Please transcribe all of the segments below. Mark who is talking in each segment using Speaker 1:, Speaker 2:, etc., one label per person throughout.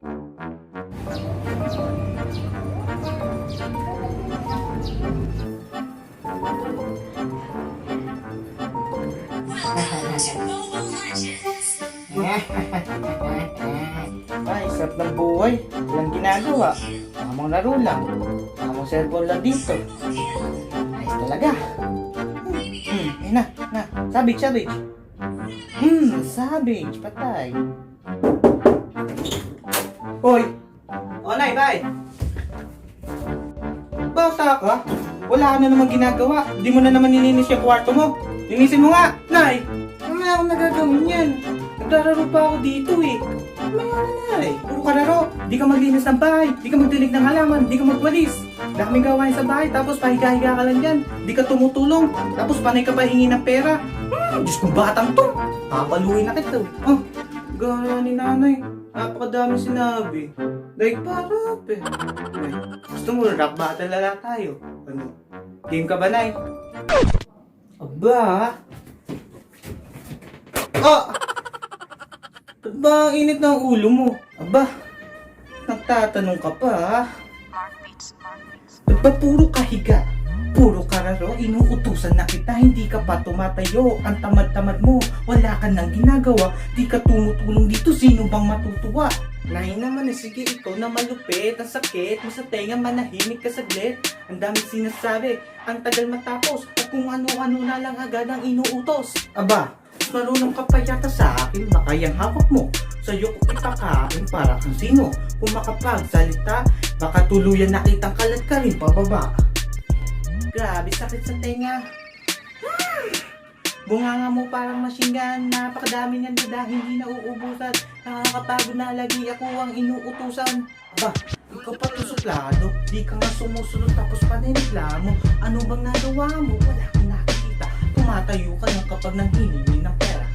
Speaker 1: Ay, sarap ng buhay. Walang ginagawa. Tamang laro lang. Tamang cellphone lang dito. Ayos talaga. Ayun na. Savage. Savage. Patay. Hoy! O, Nay, bye! Bata ka? Wala ka na naman ginagawa. Hindi mo na naman nilinis yung kwarto mo. Linisin mo nga! Nay! Wala akong nagagawin yan. Nagdararo pa ako dito eh. Mamaya na, Nay. Puro ka laro. Di ka maglinis ng bahay. Di ka magdilig ng halaman. Di ka magwalis. Daming gawain sa bahay. Tapos pahiga-higa ka lang dyan. Di ka tumutulong. Tapos panay ka pa hingi ng pera. Diyos kong batang to. Papaluin na kita. Oh, gana ni nanay. Napakadami sinabi. Like parap eh. Ay, gusto mo rap battle lala tayo. Ano? Game ka ba, Nay? Aba? Oh! Ba't ba ang init ng ulo mo? Aba? Nagtatanong ka pa, ha? Ba't ba puro kahiga? Puro kararo, inuutusan na kita, hindi ka pa tumatayo. Ang tamad-tamad mo, wala ka nang ginagawa. Di ka tumutulong dito, sino bang matutuwa? Nay naman eh, sige ikaw na malupit. Ang sakit mo sa tenga, manahimik ka saglit. Ang dami sinasabi, ang tagal matapos. At kung ano-ano na lang agad ang inuutos. Aba, mas marunong ka pa yata sa akin. Baka yung hawak mo, sa'yo ko ipakain para kang sino. Kung makapagsalita, baka tuluyan na kitang kalat ka rin pababa. Grabe, sakit sa tenga. Bunganga mo parang machine gun. Napakadami niyan dada, hindi na uubusan. Nakakapagod na lagi ako ang inuutusan. Aba, ikaw pa to suplado. Di ka nga sumusunod tapos paniniklamo. Ano bang nagawa mo? Wala kang nakikita. Tumatayo ka lang kapag nanghihingi ng pera.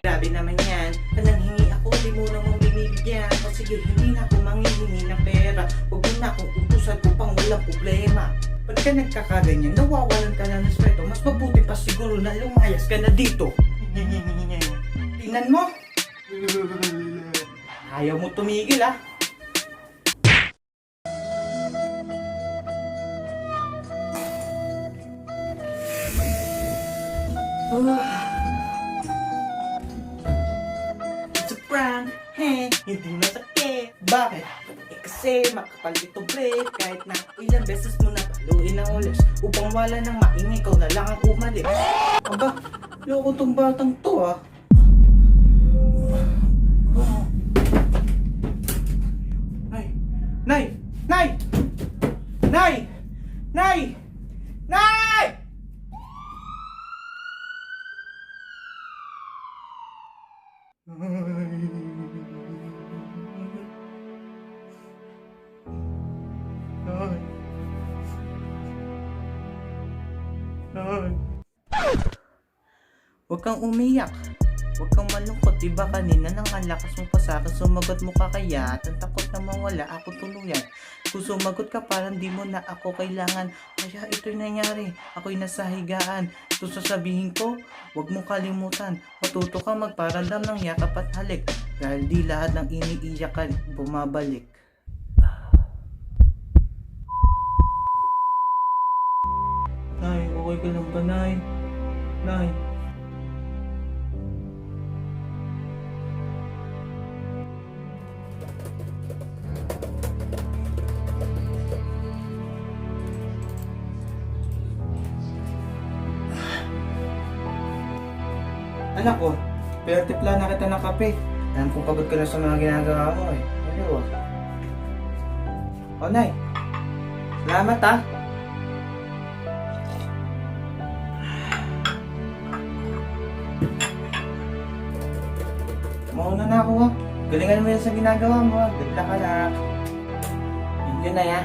Speaker 1: Grabe naman yan. Nanghingi ako, di mo naman binibigyan. O sige, hindi na ako manghihingi ng pera. Huwag mo na akong utusan upang walang problema. Ba't ka nagkakaganyan? Nawawalan ka na ng respeto. Mas mabuti pa siguro na lumayas ka na dito. Tingnan mo. Ayaw mo tumigil, ah. It's a prank, hindi masakit. Bakit? Kasi makapal ito break. Kahit na ilang beses mo na paluin ang ulit upang wala nang maingay, ikaw na lang ang umalis. Aba, loko tong batang to, ah. Nay! Nay! Nay! Nay! Nay! Huwag kang umiyak. Huwag kang malungkot. Diba kanina nang ang lakas mo pa sa akin, sumagot mo ka kaya at ang takot na mawala ako tuluyan. Kung sumagot ka parang di mo na ako kailangan. Kaya ito'y nangyari. Ako'y nasa higaan. Ito sasabihin ko, huwag mo kalimutan. Matuto ka magparamdam ng yakap at halik. Dahil di lahat ng iniiyakan bumabalik. Nay, okay ka lang ba, Nay? Nay. Anak ko, pero tipla na kita ng kape. Alam kong pagod ka na sa mga ginagawa mo eh. Ano? O, Nay. Salamat, ah. Mauna na ako, ah. Galingan mo yan sa ginagawa mo, ah. Good luck, anak. Yun na, ya.